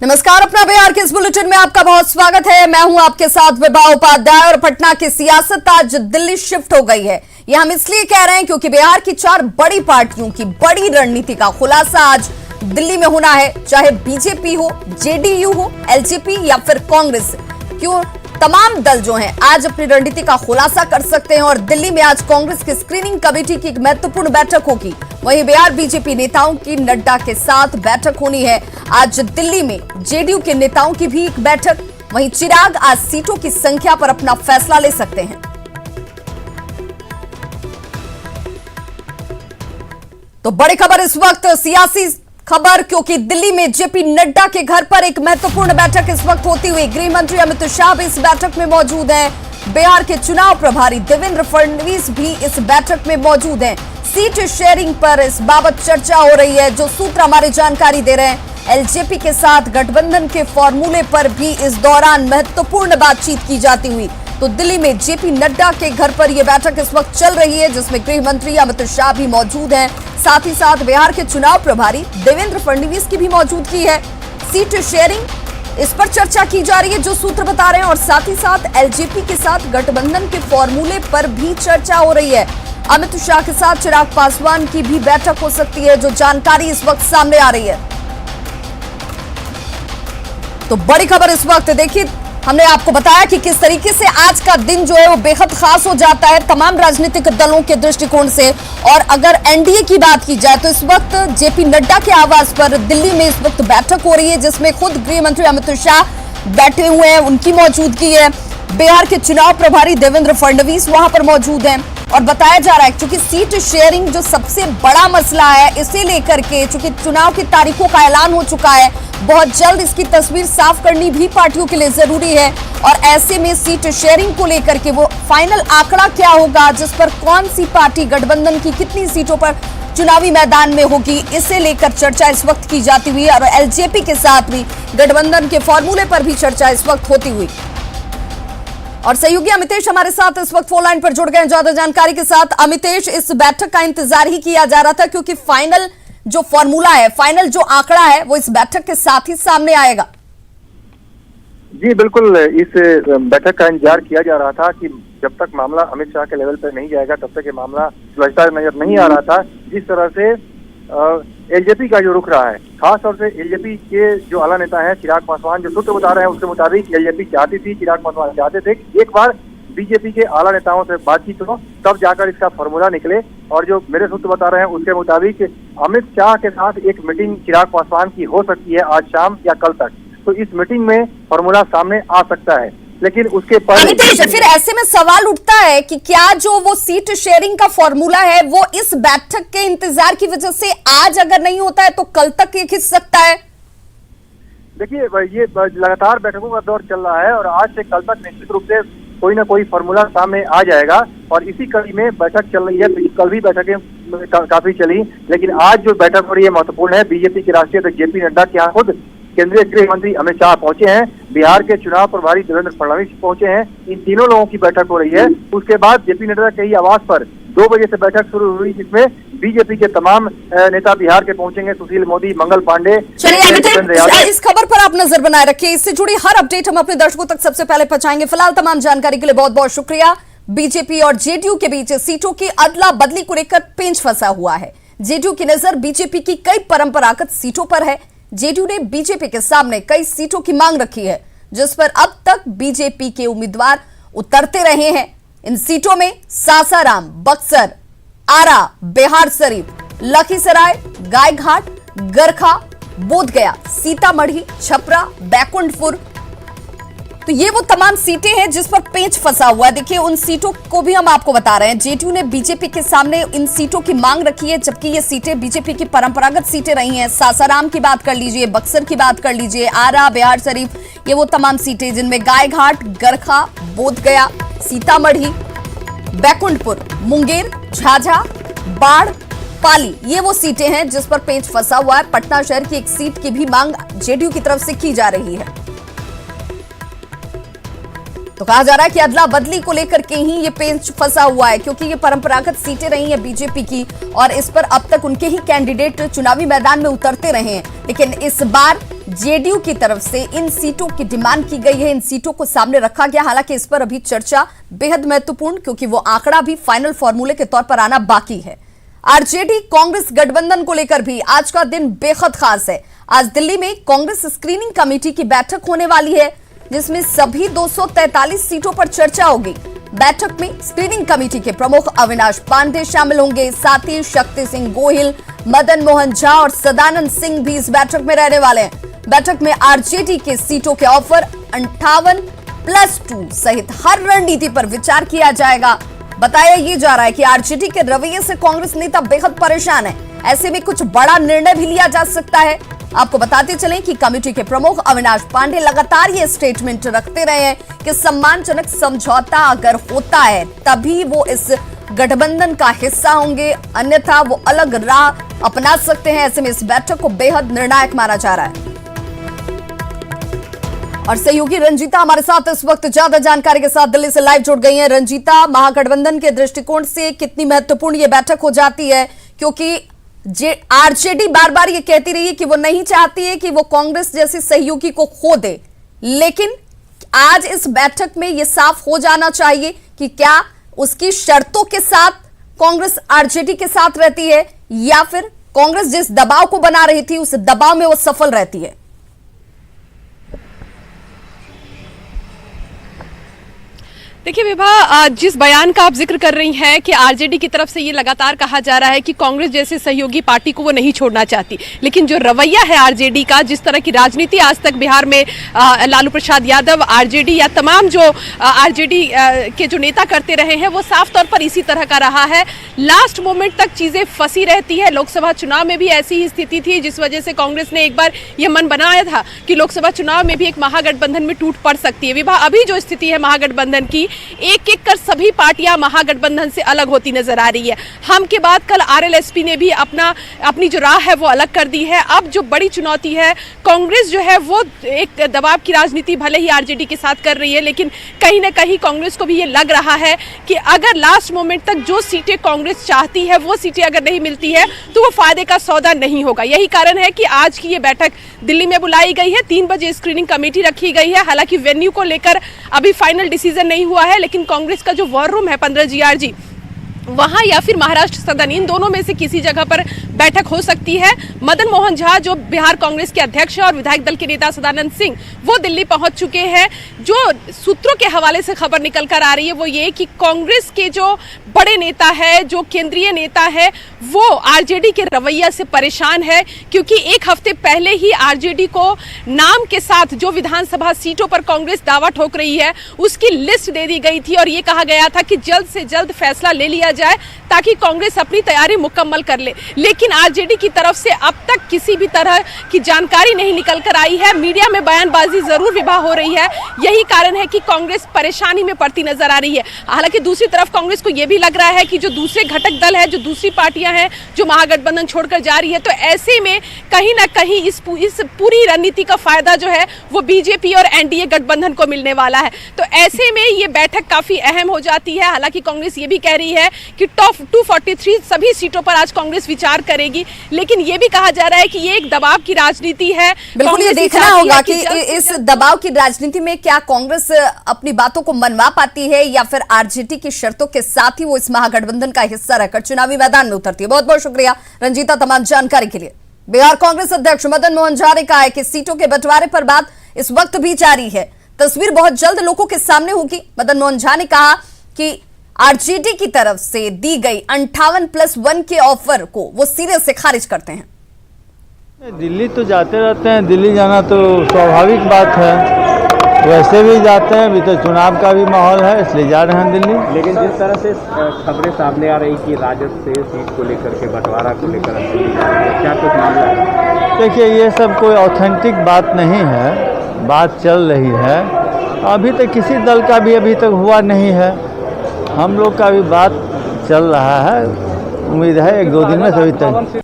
नमस्कार, अपना बिहार के इस बुलेटिन में आपका बहुत स्वागत है। मैं हूं आपके साथ विभा उपाध्याय और पटना की सियासत आज दिल्ली शिफ्ट हो गई है। यह हम इसलिए कह रहे हैं क्योंकि बिहार की 4 बड़ी पार्टियों की बड़ी रणनीति का खुलासा आज दिल्ली में होना है। चाहे बीजेपी हो, जेडीयू हो, एलजेपी या फिर कांग्रेस, क्यों तमाम दल जो हैं आज अपनी रणनीति का खुलासा कर सकते हैं। और दिल्ली में आज कांग्रेस की स्क्रीनिंग कमेटी की एक महत्वपूर्ण बैठक होगी। वहीं बिहार बीजेपी नेताओं की नड्डा के साथ बैठक होनी है। आज दिल्ली में जेडीयू के नेताओं की भी एक बैठक। वहीं चिराग आज सीटों की संख्या पर अपना फैसला ले सकते हैं। तो बड़ी खबर इस वक्त, सियासी खबर, क्योंकि दिल्ली में जेपी नड्डा के घर पर एक महत्वपूर्ण बैठक इस वक्त होती हुई। गृह मंत्री अमित शाह भी इस बैठक में मौजूद हैं। बिहार के चुनाव प्रभारी देवेंद्र फडणवीस भी इस बैठक में मौजूद हैं। सीट शेयरिंग पर इस बाबत चर्चा हो रही है। जो सूत्र हमारी जानकारी दे रहे हैं, एलजेपी के साथ गठबंधन के फॉर्मूले पर भी इस दौरान महत्वपूर्ण बातचीत की जाती हुई। तो दिल्ली में जेपी नड्डा के घर पर यह बैठक इस वक्त चल रही है, जिसमें गृह मंत्री अमित शाह भी मौजूद हैं। साथ ही साथ बिहार के चुनाव प्रभारी देवेंद्र फडणवीस की भी मौजूदगी है। सीट शेयरिंग, इस पर चर्चा की जा रही है, जो सूत्र बता रहे हैं। और साथ ही साथ एलजेपी के साथ गठबंधन के फॉर्मूले पर भी चर्चा हो रही है। अमित शाह के साथ चिराग पासवान की भी बैठक हो सकती है, जो जानकारी इस वक्त सामने आ रही है। तो बड़ी खबर इस वक्त, देखिए हमने आपको बताया कि किस तरीके से आज का दिन जो है वो बेहद खास हो जाता है तमाम राजनीतिक दलों के दृष्टिकोण से। और अगर एनडीए की बात की जाए तो इस वक्त जेपी नड्डा के आवास पर दिल्ली में इस वक्त बैठक हो रही है, जिसमें खुद गृह मंत्री अमित शाह बैठे हुए हैं, उनकी मौजूदगी है। बिहार के चुनाव प्रभारी देवेंद्र फडणवीस वहां पर मौजूद हैं। और बताया जा रहा है क्योंकि सीट शेयरिंग जो सबसे बड़ा मसला है, इसे लेकर के चूंकि चुनाव की तारीखों का ऐलान हो चुका है, बहुत जल्द इसकी तस्वीर साफ करनी भी पार्टियों के लिए जरूरी है। और ऐसे में सीट शेयरिंग को लेकर के वो फाइनल आंकड़ा क्या होगा, जिस पर कौन सी पार्टी गठबंधन की कितनी सीटों पर चुनावी मैदान में होगी, इसे लेकर चर्चा इस वक्त की जाती हुई। और एलजेपी के साथ भी गठबंधन के फॉर्मूले पर भी चर्चा इस वक्त होती हुई। और सहयोगी अमितेश हमारे साथ इस वक्त फोन लाइन पर जुड़ गए ज्यादा जानकारी के साथ। अमितेश, इस बैठक का इंतजार ही किया जा रहा था क्योंकि फाइनल जो फॉर्मूला है, फाइनल जो आंकड़ा है, वो इस बैठक के साथ ही सामने आएगा। जी बिल्कुल, इस बैठक का इंतजार किया जा रहा था कि जब तक मामला अमित शाह के लेवल पर नहीं जाएगा तब तक ये मामला सुलझता नजर नहीं आ रहा था। जिस तरह से एलजेपी का जो रुख रहा है, खास तौर से एलजेपी के जो आला नेता हैं चिराग पासवान, जो सूत्र बता रहे हैं उसके मुताबिक एलजेपी चाहती थी, चिराग पासवान चाहते थे एक बार बीजेपी के आला नेताओं से बातचीत हो, तब जाकर इसका फॉर्मूला निकले। और जो मेरे सूत्र बता रहे हैं उसके मुताबिक अमित शाह के साथ एक मीटिंग चिराग पासवान की हो सकती है आज शाम या कल तक। तो इस मीटिंग में फॉर्मूला सामने आ सकता है, लेकिन उसके पहले फिर ऐसे में सवाल उठता है कि क्या जो वो सीट शेयरिंग का फॉर्मूला है वो इस बैठक के इंतजार की वजह से आज अगर नहीं होता है तो कल तक ये खिंच सकता है? देखिए, ये लगातार बैठकों का दौर चल रहा है और आज से कल तक निश्चित रूप से कोई ना कोई फॉर्मूला सामने आ जाएगा। और इसी कड़ी में बैठक चल रही है। कल भी बैठकें काफी चली, लेकिन आज जो बैठक हो रही है महत्वपूर्ण है। बीजेपी के राष्ट्रीय अध्यक्ष जेपी नड्डा के यहाँ खुद केंद्रीय गृह मंत्री अमित शाह पहुंचे हैं, बिहार के चुनाव प्रभारी देवेंद्र फडणवीस पहुंचे हैं। इन तीनों लोगों की बैठक हो रही है। उसके बाद जेपी नड्डा के ही आवास पर 2 बजे से बैठक शुरू हुई, जिसमें बीजेपी के तमाम नेता बिहार के पहुंचेंगे। सुशील मोदी, मंगल पांडे। चलिए, इस खबर पर आप नजर बनाए रखिए। इससे जुड़ी हर अपडेट हम अपने दर्शकों तक सबसे पहले पहुंचाएंगे। फिलहाल तमाम जानकारी के लिए बहुत बहुत शुक्रिया। बीजेपी और जेडीयू के बीच सीटों की अदला बदली को लेकर पेंच फंसा हुआ है। जेडीयू की नजर बीजेपी की कई परंपरागत सीटों पर है। जेडीयू ने बीजेपी के सामने कई सीटों की मांग रखी है, जिस पर अब तक बीजेपी के उम्मीदवार उतरते रहे हैं। इन सीटों में सासाराम, बक्सर, आरा, बिहार शरीफ, लखीसराय, गायघाट, गरखा, बोधगया, सीतामढ़ी, छपरा, बैकुंठपुर, तो ये वो तमाम सीटें हैं जिस पर पेंच फंसा हुआ है। देखिए, उन सीटों को भी हम आपको बता रहे हैं। जेडीयू ने बीजेपी के सामने इन सीटों की मांग रखी है, जबकि ये सीटें बीजेपी की परंपरागत सीटें रही हैं। सासाराम की बात कर लीजिए, बक्सर की बात कर लीजिए, आरा, बिहार शरीफ, ये वो तमाम सीटें जिनमें गायघाट, गरखा, बोधगया, सीतामढ़ी, बैकुंठपुर, मुंगेर, झाझा, बाढ़, पाली, ये वो सीटें हैं जिस पर पेंच फंसा हुआ है। पटना शहर की एक सीट की भी मांग जेडीयू की तरफ से की जा रही है। तो कहा जा रहा है कि अदला बदली को लेकर के ही ये पेंच फंसा हुआ है, क्योंकि ये परंपरागत सीटें रही हैं बीजेपी की और इस पर अब तक उनके ही कैंडिडेट चुनावी मैदान में उतरते रहे हैं। लेकिन इस बार जेडीयू की तरफ से इन सीटों की डिमांड की गई है, इन सीटों को सामने रखा गया। हालांकि इस पर अभी चर्चा बेहद महत्वपूर्ण, क्योंकि वो आंकड़ा भी फाइनल फॉर्मूले के तौर पर आना बाकी है। आरजेडी कांग्रेस गठबंधन को लेकर भी आज का दिन बेहद खास है। आज दिल्ली में कांग्रेस स्क्रीनिंग कमेटी की बैठक होने वाली है, जिसमें सभी 243 सीटों पर चर्चा होगी। बैठक में स्क्रीनिंग कमेटी के प्रमुख अविनाश पांडे शामिल होंगे, साथ ही शक्ति सिंह गोहिल, मदन मोहन झा और सदानंद सिंह भी इस बैठक में रहने वाले हैं। बैठक में आरजेडी के सीटों के ऑफर 58+2 सहित हर रणनीति पर विचार किया जाएगा। बताया ये जा रहा है कि आरजेडी के रवैये से कांग्रेस नेता बेहद परेशान है। ऐसे में कुछ बड़ा निर्णय भी लिया जा सकता है। आपको बताते चलें कि कमेटी के प्रमुख अविनाश पांडे लगातार ये स्टेटमेंट रखते रहे हैं कि सम्मानजनक समझौता अगर होता है तभी वो इस गठबंधन का हिस्सा होंगे, अन्यथा वो अलग राह अपना सकते हैं। ऐसे में इस बैठक को बेहद निर्णायक माना जा रहा है। और सहयोगी रंजीता हमारे साथ इस वक्त ज्यादा जानकारी के साथ दिल्ली से लाइव जुड़ गई हैं। रंजीता, महागठबंधन के दृष्टिकोण से कितनी महत्वपूर्ण ये बैठक हो जाती है, क्योंकि आरजेडी बार बार ये कहती रही है कि वो नहीं चाहती है कि वो कांग्रेस जैसी सहयोगी को खो दे, लेकिन आज इस बैठक में ये साफ हो जाना चाहिए कि क्या उसकी शर्तों के साथ कांग्रेस आरजेडी के साथ रहती है, या फिर कांग्रेस जिस दबाव को बना रही थी उस दबाव में वो सफल रहती है। देखिए विभा, जिस बयान का आप जिक्र कर रही हैं कि आरजेडी की तरफ से ये लगातार कहा जा रहा है कि कांग्रेस जैसे सहयोगी पार्टी को वो नहीं छोड़ना चाहती, लेकिन जो रवैया है आरजेडी का, जिस तरह की राजनीति आज तक बिहार में लालू प्रसाद यादव, आरजेडी या तमाम जो आरजेडी के जो नेता करते रहे हैं, वो साफ तौर पर इसी तरह का रहा है। लास्ट मोमेंट तक चीजें फंसी रहती है। लोकसभा चुनाव में भी ऐसी ही स्थिति थी, जिस वजह से कांग्रेस ने एक बार यह मन बनाया था कि लोकसभा चुनाव में भी एक महागठबंधन में टूट पड़ सकती है। विभा, अभी जो स्थिति है महागठबंधन की, एक एक कर सभी पार्टियां महागठबंधन से अलग होती नजर आ रही है। हम के बाद कल आरएलएसपी ने भी अपनी जो राह है वो अलग कर दी है। अब जो बड़ी चुनौती है, कांग्रेस जो है वो एक दबाव की राजनीति भले ही आरजेडी के साथ कर रही है, लेकिन कहीं ना कहीं कांग्रेस को भी ये लग रहा है कि अगर लास्ट मोमेंट तक जो सीटें कांग्रेस चाहती है वो सीटें अगर नहीं मिलती है तो वो फायदे का सौदा नहीं होगा। यही कारण है कि आज की ये बैठक दिल्ली में बुलाई गई है। 3 बजे स्क्रीनिंग कमेटी रखी गई है। हालांकि वेन्यू को लेकर अभी फाइनल डिसीजन नहीं हुआ है, लेकिन कांग्रेस का जो वॉर रूम है 15 GRG, वहां या फिर महाराष्ट्र सदन, इन दोनों में से किसी जगह पर बैठक हो सकती है। मदन मोहन झा जो बिहार कांग्रेस के अध्यक्ष और विधायक दल के नेता सदानंद सिंह वो दिल्ली पहुंच चुके हैं। जो सूत्रों के हवाले से खबर निकल कर आ रही है वो ये कि कांग्रेस के जो बड़े नेता है, जो केंद्रीय नेता है, वो आरजेडी के रवैया से परेशान है, क्योंकि एक हफ्ते पहले ही आरजेडी को नाम के साथ जो विधानसभा सीटों पर कांग्रेस दावा ठोक रही है उसकी लिस्ट दे दी गई थी और ये कहा गया था कि जल्द से जल्द फैसला ले लिया जाए ताकि कांग्रेस अपनी तैयारी मुकम्मल कर ले। लेकिन आरजेडी की तरफ से अब तक किसी भी तरह की जानकारी नहीं निकल कर आई है। मीडिया में बयानबाजी जरूर विभा हो रही है। यही कारण है कि कांग्रेस परेशानी में पड़ती नजर आ रही है। हालांकि दूसरी तरफ कांग्रेस को यह भी लग रहा है कि जो दूसरे घटक दल है, जो दूसरी पार्टियां हैं जो महागठबंधन छोड़कर जा रही है, तो ऐसे में कहीं ना कहीं इस पूरी रणनीति का फायदा जो है वो बीजेपी और एनडीए गठबंधन को मिलने वाला है। तो ऐसे में ये बैठक काफी अहम हो जाती है। हालांकि कांग्रेस ये भी कह रही है कि टॉप 243 सभी सीटों पर आज कांग्रेस विचार करेगी, लेकिन ये भी कहा जा रहा है कि ये एक दबाव की राजनीति है। बिल्कुल, ये देखना होगा कि इस दबाव की राजनीति में क्या कांग्रेस अपनी बातों को मनवा पाती है या फिर आरजेडी की शर्तों के साथ ही वो इस महागठबंधन का हिस्सा रहकर चुनावी मैदान में उतरती है। बहुत बहुत शुक्रिया रंजीता तमाम जानकारी के लिए। बिहार कांग्रेस अध्यक्ष मदन मोहन झा ने कहा है कि सीटों के बंटवारे पर बात इस वक्त भी जारी है, तस्वीर बहुत जल्द लोगों के सामने होगी। मदन मोहन झा ने कहा कि आरजेडी की तरफ से दी गई 58+1 के ऑफर को वो सिरे से खारिज करते हैं। दिल्ली तो जाते रहते हैं, दिल्ली जाना तो स्वाभाविक बात है, वैसे भी जाते हैं। अभी तो चुनाव का भी माहौल है, इसलिए जा रहे हैं दिल्ली। लेकिन जिस तरह से खबरें सामने आ रही कि राजद से सीट को लेकर के, बंटवारा को लेकर दिल्ली जा रही है, क्या कुछ मामला है? देखिए, ये सब कोई ऑथेंटिक बात नहीं है, बात चल रही है। अभी तक किसी दल का भी अभी तक हुआ नहीं है, हम लोग का भी बात चल रहा है। उम्मीद है 1-2 दिन में सभी तक।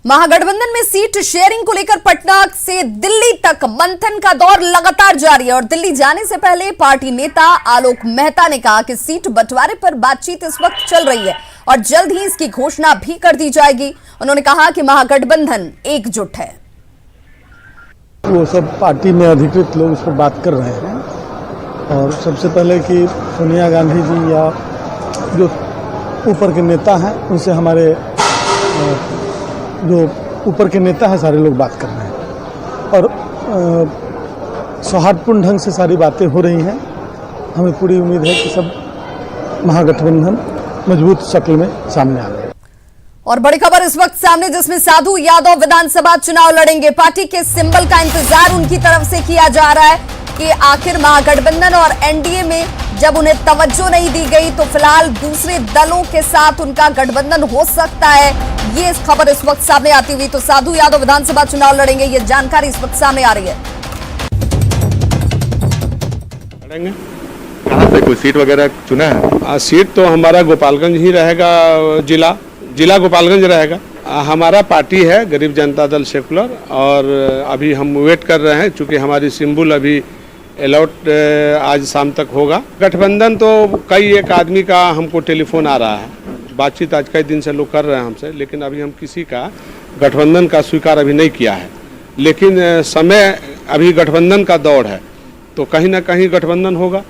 महागठबंधन में सीट शेयरिंग को लेकर पटना से दिल्ली तक मंथन का दौर लगातार जारी है और दिल्ली जाने से पहले पार्टी नेता आलोक मेहता ने कहा कि सीट बंटवारे पर बातचीत इस वक्त चल रही है और जल्द ही इसकी घोषणा भी कर दी जाएगी। उन्होंने कहा कि महागठबंधन एकजुट है। वो सब पार्टी में अधिकृत लोग उस पर बात कर रहे हैं। और सबसे पहले कि सोनिया गांधी जी या जो ऊपर के नेता हैं उनसे हमारे जो ऊपर के नेता हैं सारे लोग बात कर रहे हैं और सौहार्दपूर्ण ढंग से सारी बातें हो रही हैं। हमें पूरी उम्मीद है कि सब महागठबंधन मजबूत शक्ल में सामने आ गए। और बड़ी खबर इस वक्त सामने जिसमें साधु यादव विधानसभा चुनाव लड़ेंगे। पार्टी के सिंबल का इंतजार उनकी तरफ से किया जा रहा है कि आखिर महागठबंधन और एनडीए में जब उन्हें तवज्जो नहीं दी गई तो फिलहाल दूसरे दलों के साथ उनका गठबंधन हो सकता है। ये खबर इस वक्त सामने आती हुई तो साधु यादव विधानसभा चुनाव लड़ेंगे, ये जानकारी इस वक्त सामने आ रही है। कहाँ पे कोई सीट वगैरह चुना है? सीट तो हमारा गोपालगंज ही रहेगा, जिला गोपालगंज रहेगा। हमारा पार्टी है गरीब जनता दल सेकुलर और अभी हम वेट कर रहे हैं चूँकि हमारी सिंबल अभी अलॉट आज शाम तक होगा। गठबंधन तो कई एक आदमी का हमको टेलीफोन आ रहा है, बातचीत आज कई दिन से लोग कर रहे हैं हमसे, लेकिन अभी हम किसी का गठबंधन का स्वीकार अभी नहीं किया है। लेकिन समय अभी गठबंधन का दौर है तो कहीं ना कहीं गठबंधन होगा।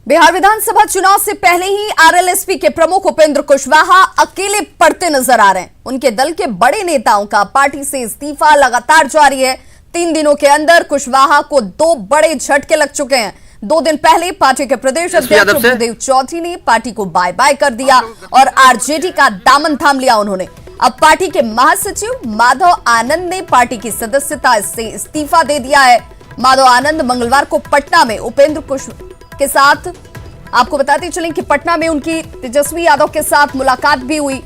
बिहार विधानसभा चुनाव से पहले ही आरएलएसपी के प्रमुख उपेंद्र कुशवाहा अकेले पड़ते नजर आ रहे हैं। उनके दल के बड़े नेताओं का पार्टी से इस्तीफा लगातार जारी है। 3 दिनों के अंदर कुशवाहा को 2 बड़े झटके लग चुके हैं। 2 दिन पहले पार्टी के प्रदेश अध्यक्ष भूदेव चौधरी ने पार्टी को बाय बाय कर दिया और आरजेडी का दामन थाम लिया उन्होंने। अब पार्टी के महासचिव माधव आनंद ने पार्टी की सदस्यता से इस्तीफा दे दिया है। माधव आनंद मंगलवार को पटना में उपेंद्र कुशवाहा के साथ, आपको बताते चलें कि पटना में उनकी तेजस्वी यादव के साथ मुलाकात भी हुई।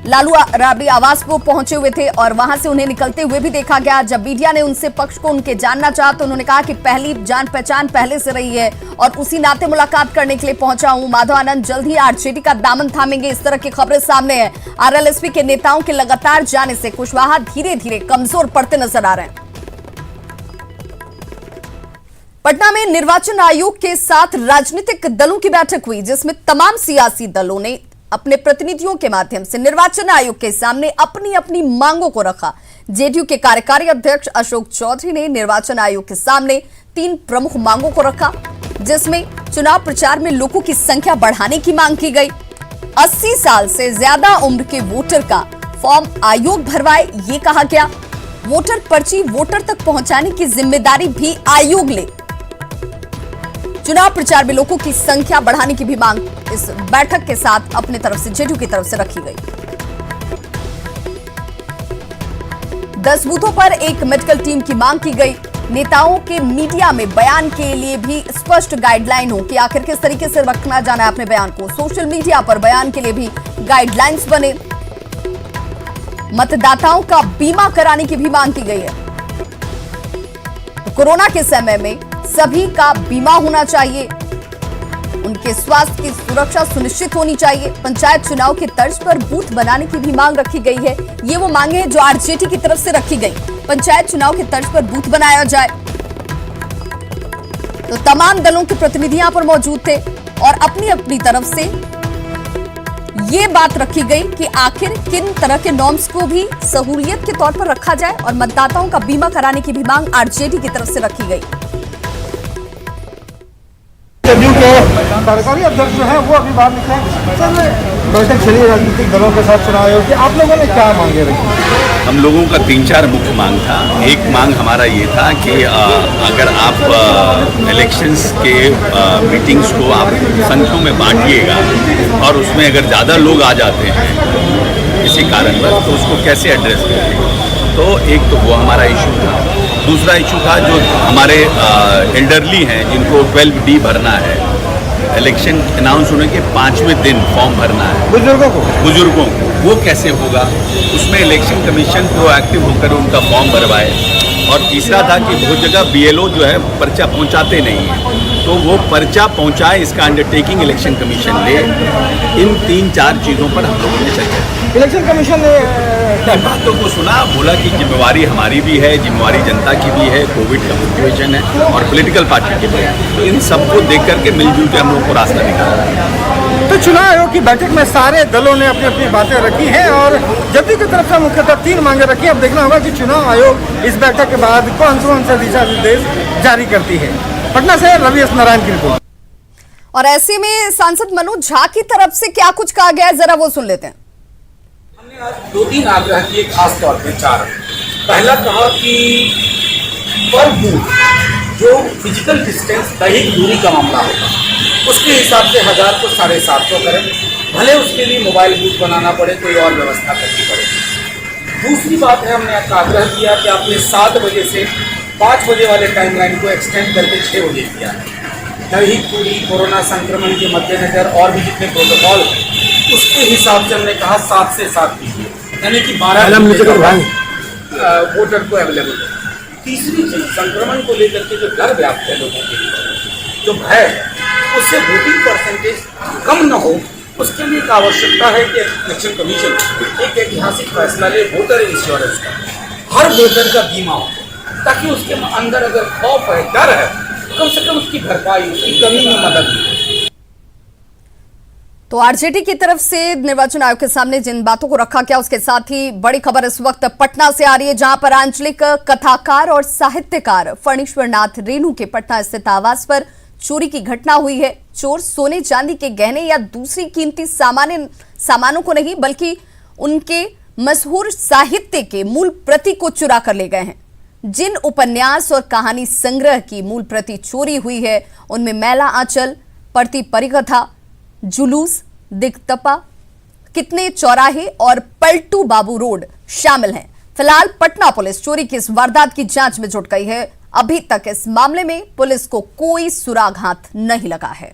लालू राबड़ी आवास पर पहुंचे हुए थे और वहां से उन्हें निकलते हुए भी देखा गया। जब मीडिया ने उनसे पक्ष को उनके जानना चाहा तो उन्होंने कहा कि पहली जान पहचान पहले से रही है और उसी नाते मुलाकात करने के लिए पहुंचा हूं। माधव आनंद जल्द ही आरजेडी का दामन थामेंगे, इस तरह की खबरें सामने है। आरएलएसपी के नेताओं के लगातार जाने से कुशवाहा धीरे धीरे कमजोर पड़ते नजर आ रहे हैं। पटना में निर्वाचन आयोग के साथ राजनीतिक दलों की बैठक हुई जिसमें तमाम सियासी दलों ने अपने प्रतिनिधियों के माध्यम से निर्वाचन आयोग के सामने अपनी अपनी मांगों को रखा। जेडीयू के कार्यकारी अध्यक्ष अशोक चौधरी ने निर्वाचन आयोग के सामने 3 प्रमुख मांगों को रखा जिसमें चुनाव प्रचार में लोगों की संख्या बढ़ाने की मांग की गई। 80 साल से ज्यादा उम्र के वोटर का फॉर्म आयोग भरवाए, ये कहा गया। वोटर पर्ची वोटर तक पहुंचाने की जिम्मेदारी भी आयोग ले। चुनाव प्रचार में लोगों की संख्या बढ़ाने की भी मांग इस बैठक के साथ अपनी तरफ से जेडीयू की तरफ से रखी गई। 10 बूथों पर एक मेडिकल टीम की मांग की गई। नेताओं के मीडिया में बयान के लिए भी स्पष्ट गाइडलाइन हो कि आखिर किस तरीके से रखना जाना है अपने बयान को। सोशल मीडिया पर बयान के लिए भी गाइडलाइंस बने। मतदाताओं का बीमा कराने की भी मांग की गई है। तो कोरोना के समय में सभी का बीमा होना चाहिए, उनके स्वास्थ्य की सुरक्षा सुनिश्चित होनी चाहिए। पंचायत चुनाव के तर्ज पर बूथ बनाने की भी मांग रखी गई है। ये वो मांगे हैं जो आरजेडी की तरफ से रखी गई। पंचायत चुनाव के तर्ज पर बूथ बनाया जाए। तो तमाम दलों के प्रतिनिधि यहां पर मौजूद थे और अपनी अपनी तरफ से ये बात रखी गई कि आखिर किन तरह के नॉर्म्स को भी सहूलियत के तौर पर रखा जाए और मतदाताओं का बीमा कराने की भी मांग आरजेडी की तरफ से रखी गई। जेडीयू के कार्यकारी अध्यक्ष जो है वो अभी बात लिखें। बैठक चली राजनीतिक दलों के साथ चुनाव आयोग की, आप लोगों ने क्या मांगे रखी? हम लोगों का 3-4 मुख्य मांग था। एक मांग हमारा ये था कि अगर आप इलेक्शंस के मीटिंग्स को आप संख्यों में बांटिएगा और उसमें अगर ज़्यादा लोग आ जाते हैं किसी कारणवश तो उसको कैसे एड्रेस करें। तो एक तो वो हमारा इशू था। दूसरा इशू था जो हमारे एल्डरली हैं जिनको 12D भरना है, इलेक्शन अनाउंस होने के 5वें दिन फॉर्म भरना है बुजुर्गों को, वो कैसे होगा। उसमें इलेक्शन कमीशन प्रोएक्टिव होकर उनका फॉर्म भरवाए। और तीसरा था कि बहुत जगह BLO जो है पर्चा पहुंचाते नहीं हैं, तो वो पर्चा पहुंचाए, इसका अंडरटेकिंग इलेक्शन कमीशन ले। इन 3-4 चीज़ों पर हम लोगों ने चर्चा की। इलेक्शन कमीशन ने इन बातों को सुना, बोला कि जिम्मेवारी हमारी भी है, जिम्मेवारी जनता की भी है, कोविड का सिचुएशन है और पॉलिटिकल पार्टी की भी है, तो इन सबको देख करके मिलजुल के हम लोग को रास्ता निकाला। तो चुनाव आयोग की बैठक में सारे दलों ने अपनी अपनी बातें रखी हैं और जदयू की तरफ से मुख्यतः 3 मांगे रखी। अब देखना होगा कि चुनाव आयोग इस बैठक के बाद कौन से दिशा निर्देश जारी करती है। पटना से रवि एस नारायण की रिपोर्ट। और ऐसे में सांसद मनोज झा की तरफ से क्या कुछ कहा गया है, जरा वो सुन लेते हैं। हमने आज 2-3 आग्रह किए, खास तौर पे 4। पहला कहा कि पर बूथ जो फिजिकल डिस्टेंस दैहिक दूरी का मामला होगा उसके हिसाब से 1000 को 750 करें, भले उसके लिए मोबाइल बूथ बनाना पड़े, कोई और व्यवस्था करनी पड़े। दूसरी बात है, हमने आपका आग्रह किया कि आपने 7 बजे से 5 बजे वाले टाइमलाइन को एक्सटेंड करके 6 बजे किया है। दैहिक दूरी, कोरोना संक्रमण के मद्देनजर और भी जितने प्रोटोकॉल उसके हिसाब से हमने कहा 7 से 7 कीजिए, यानी कि 12 वोटर को अवेलेबल है। तीसरी चीज, संक्रमण को लेकर के जो डर व्याप्त है लोगों के लिए, जो भय है, उससे वोटिंग परसेंटेज कम न हो, उसके लिए एक आवश्यकता है कि इलेक्शन कमीशन एक ऐतिहासिक फैसला ले वोटर इंश्योरेंस का। हर वोटर का बीमा हो, ताकि उसके अंदर अगर खौफ है, डर है, कम से कम उसकी भरपाई, उसकी कमी में मदद मिले। तो आरजेडी की तरफ से निर्वाचन आयोग के सामने जिन बातों को रखा गया, उसके साथ ही बड़ी खबर इस वक्त पटना से आ रही है, जहां पर आंचलिक कथाकार और साहित्यकार फणीश्वर नाथ रेणु के पटना स्थित आवास पर चोरी की घटना हुई है। चोर सोने चांदी के गहने या दूसरी कीमती सामानों को नहीं, बल्कि उनके मशहूर साहित्य के मूल प्रति को चुरा कर ले गए हैं। जिन उपन्यास और कहानी संग्रह की मूल प्रति चोरी हुई है, उनमें मैला आंचल, पढ़ती परिकथा, जुलूस, दिगतपा, कितने चौराहे और पलटू बाबू रोड शामिल हैं। फिलहाल पटना पुलिस चोरी की इस वारदात की जांच में जुट गई है। अभी तक इस मामले में पुलिस को कोई सुराग हाथ नहीं लगा है।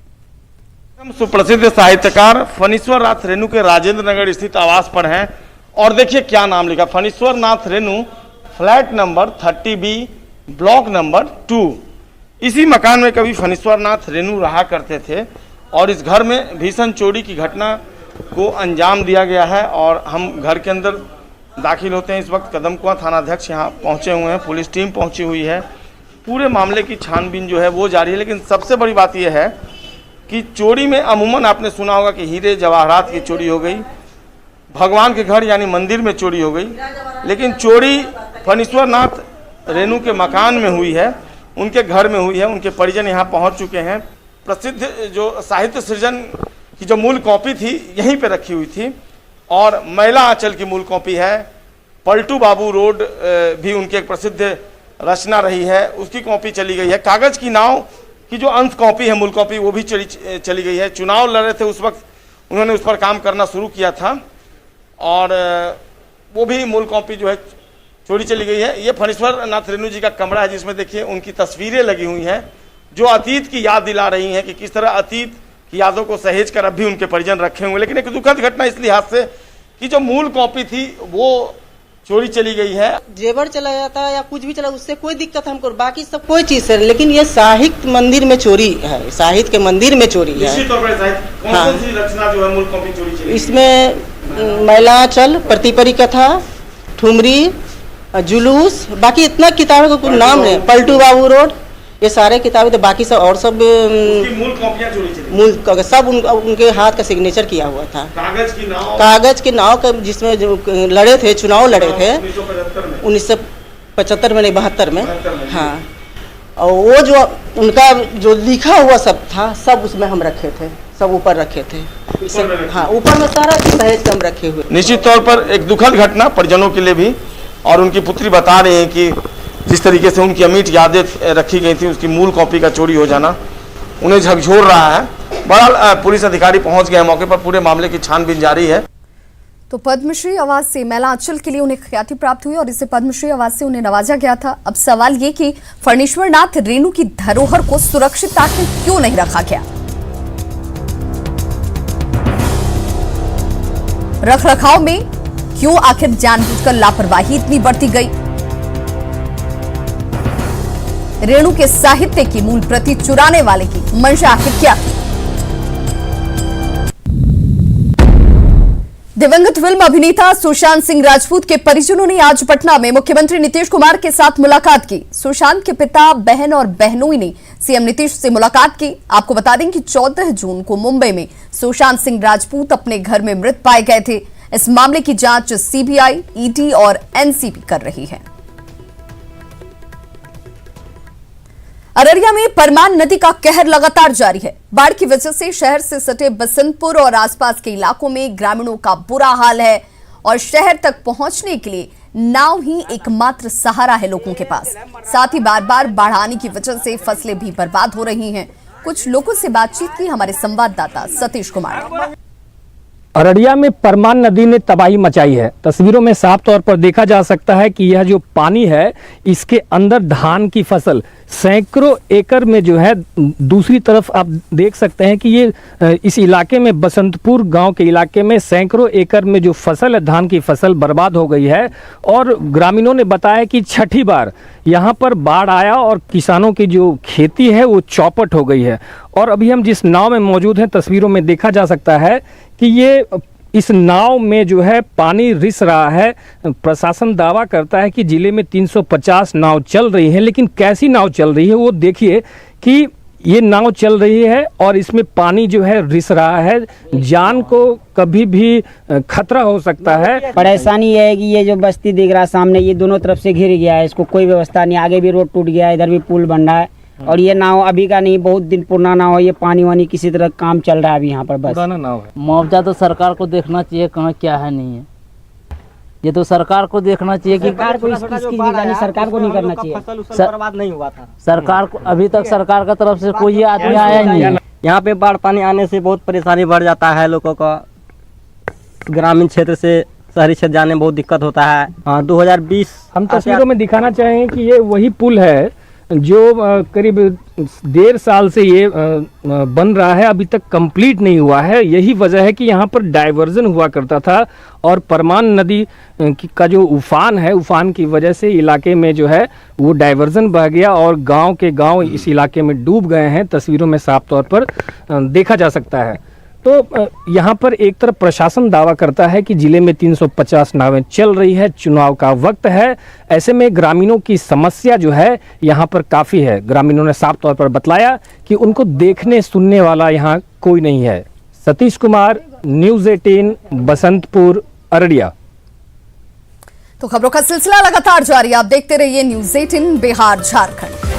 सुप्रसिद्ध साहित्यकार फणीश्वर नाथ रेणु के राजेंद्र नगर स्थित आवास पर हैं और देखिए क्या नाम लिखा, Phanishwar Nath Renu, flat number 30B, block number 2। इसी मकान में कभी फणीश्वर नाथ रेणु रहा करते थे और इस घर में भीषण चोरी की घटना को अंजाम दिया गया है। और हम घर के अंदर दाखिल होते हैं। इस वक्त कदमकुआं थानाध्यक्ष यहाँ पहुँचे हुए हैं, पुलिस टीम पहुँची हुई है, पूरे मामले की छानबीन जो है वो जारी है। लेकिन सबसे बड़ी बात यह है कि चोरी में अमूमन आपने सुना होगा कि हीरे जवाहरात की चोरी हो गई, भगवान के घर यानी मंदिर में चोरी हो गई, लेकिन चोरी फणीश्वर नाथ रेणु के मकान में हुई है, उनके घर में हुई है। उनके परिजन यहाँ पहुँच चुके हैं। प्रसिद्ध जो साहित्य सृजन की जो मूल कॉपी थी यहीं पे रखी हुई थी और मैला आंचल की मूल कॉपी है। पलटू बाबू रोड भी उनकी एक प्रसिद्ध रचना रही है, उसकी कॉपी चली गई है। कागज की नाव की जो अंश कॉपी है, मूल कॉपी, वो भी चली गई है। चुनाव लड़ रहे थे उस वक्त उन्होंने उस पर काम करना शुरू किया था और वो भी मूल कॉपी जो है चोरी चली गई है। ये फणीश्वर नाथ रेणु जी का कमरा है, जिसमें देखिए उनकी तस्वीरें लगी हुई हैं जो अतीत की याद दिला रही हैं कि किस तरह अतीत की यादों को सहेज कर अब भी उनके परिजन रखे हुए। लेकिन एक दुखद घटना इस लिहाज से कि जो मूल कॉपी थी वो चोरी चली गई है। जेवर चला जाता है या कुछ भी चला, उससे कोई दिक्कत हमको, बाकी सब कोई चीज से, लेकिन ये साहित्य मंदिर में चोरी है, साहित्य के मंदिर में चोरी है। निश्चित तौर पर साहित्य कौन सी रचना जो है मूल कॉपी चोरी चली? इसमें मैलांचल, प्रतिपरी कथा, ठुमरी, जुलूस, बाकी इतना किताबों का कुछ नाम नहीं, पलटू बाबू रोड, ये सारे किताबें, तो बाकी सब और सब मूल कॉपियां चोरी चली, मूल सब उनके हाथ का सिग्नेचर किया हुआ था। कागज की नाव का जिसमें जो लड़े थे, चुनाव लड़े थे 1975 में, नहीं 72 में, हाँ। और वो जो उनका जो लिखा हुआ सब था, सब उसमें हम रखे थे, सब ऊपर रखे थे, हाँ, ऊपर में सारा सहेज हम रखे हुए। निश्चित तौर पर एक दुखद घटना परिजनों के लिए भी, और उनकी पुत्री बता रही है कि जिस तरीके से उनकी अमिट यादें रखी गई थी, उसकी मूल कॉपी का चोरी हो जाना उन्हें झकझोर रहा है। बहरहाल पुलिस अधिकारी पहुंच गए मौके पर, पूरे मामले की छानबीन जारी है। तो पद्मश्री अवार्ड से मैला आंचल के लिए उन्हें ख्याति प्राप्त हुई और इसे पद्मश्री अवार्ड से उन्हें नवाजा गया था। अब सवाल ये कि फणीश्वर नाथ रेणु की धरोहर को सुरक्षित आखिर क्यों नहीं रखा गया? रख रखाव में क्यों आखिर जानबूझकर लापरवाही इतनी बढ़ती गई? रेणु के साहित्य की मूल प्रति चुराने वाले की मंशा आखिर क्या? दिवंगत फिल्म अभिनेता सुशांत सिंह राजपूत के परिजनों ने आज पटना में मुख्यमंत्री नीतीश कुमार के साथ मुलाकात की। सुशांत के पिता, बहन और बहनोई ने सीएम नीतीश से मुलाकात की। आपको बता दें कि 14 जून को मुंबई में सुशांत सिंह राजपूत अपने घर में मृत पाए गए थे। इस मामले की जांच सीबीआई, ईडी और एनसीबी कर रही है। अररिया में परमान नदी का कहर लगातार जारी है। बाढ़ की वजह से शहर से सटे बसंतपुर और आसपास के इलाकों में ग्रामीणों का बुरा हाल है और शहर तक पहुंचने के लिए नाव ही एकमात्र सहारा है लोगों के पास। साथ ही बार बार बाढ़ आने की वजह से फसलें भी बर्बाद हो रही हैं। कुछ लोगों से बातचीत की हमारे संवाददाता सतीश कुमार ने। अररिया में परमान नदी ने तबाही मचाई है। तस्वीरों में साफ तौर पर देखा जा सकता है कि यह जो पानी है, इसके अंदर धान की फसल सैकड़ों एकड़ में जो है, दूसरी तरफ आप देख सकते हैं कि ये इस इलाके में बसंतपुर गांव के इलाके में सैकड़ों एकड़ में जो फसल है, धान की फसल बर्बाद हो गई है। और ग्रामीणों ने बताया कि छठी बार यहाँ पर बाढ़ आया और किसानों की जो खेती है वो चौपट हो गई है। और अभी हम जिस नाव में मौजूद हैं, तस्वीरों में देखा जा सकता है कि ये इस नाव में जो है पानी रिस रहा है। प्रशासन दावा करता है कि जिले में 350 नाव चल रही है, लेकिन कैसी नाव चल रही है वो देखिए कि ये नाव चल रही है और इसमें पानी जो है रिस रहा है। जान को कभी भी खतरा हो सकता है। परेशानी ये है कि ये जो बस्ती दिख रहा है सामने, ये दोनों तरफ से घिर गया है, इसको कोई व्यवस्था नहीं। आगे भी रोड टूट गया है, इधर भी पुल बन रहा है और ये नाव अभी का नहीं, बहुत दिन पुराना नाव है। ये पानी वानी किसी तरह काम चल रहा है अभी यहाँ पर, बस पुराना नाव है। मुआवजा तो सरकार को देखना चाहिए कहाँ क्या है नहीं है। ये तो सरकार को देखना चाहिए कि सरकार को इसकी निगरानी सरकार को नहीं करना चाहिए। बर्बाद नहीं हुआ था सरकार को, अभी तक सरकार का तरफ से कोई आदमी आया ही नहीं। यहाँ पे बाढ़ पानी आने से बहुत परेशानी बढ़ जाता है लोगों का। ग्रामीण क्षेत्र से शहरी क्षेत्र जाने में बहुत दिक्कत होता है। हाँ, 2020 हम तस्वीरों में दिखाना चाहेंगे कि ये वही पुल है जो करीब 1.5 साल से ये बन रहा है, अभी तक कंप्लीट नहीं हुआ है। यही वजह है कि यहाँ पर डाइवर्जन हुआ करता था और परमान नदी का जो उफान है, उफान की वजह से इलाके में जो है वो डाइवर्जन बह गया और गांव के गांव इस इलाके में डूब गए हैं। तस्वीरों में साफ तौर पर देखा जा सकता है। तो यहाँ पर एक तरफ प्रशासन दावा करता है कि जिले में 350 नावें चल रही है, चुनाव का वक्त है। ऐसे में ग्रामीणों की समस्या जो है यहाँ पर काफ़ी है। ग्रामीणों ने साफ तौर पर बतलाया कि उनको देखने सुनने वाला यहाँ कोई नहीं है। सतीश कुमार, न्यूज़ 18, बसंतपुर, अररिया। तो खबरों का सिलसिला लगातार जारी, आप देखते रहिए न्यूज़ 18 बिहार झारखंड।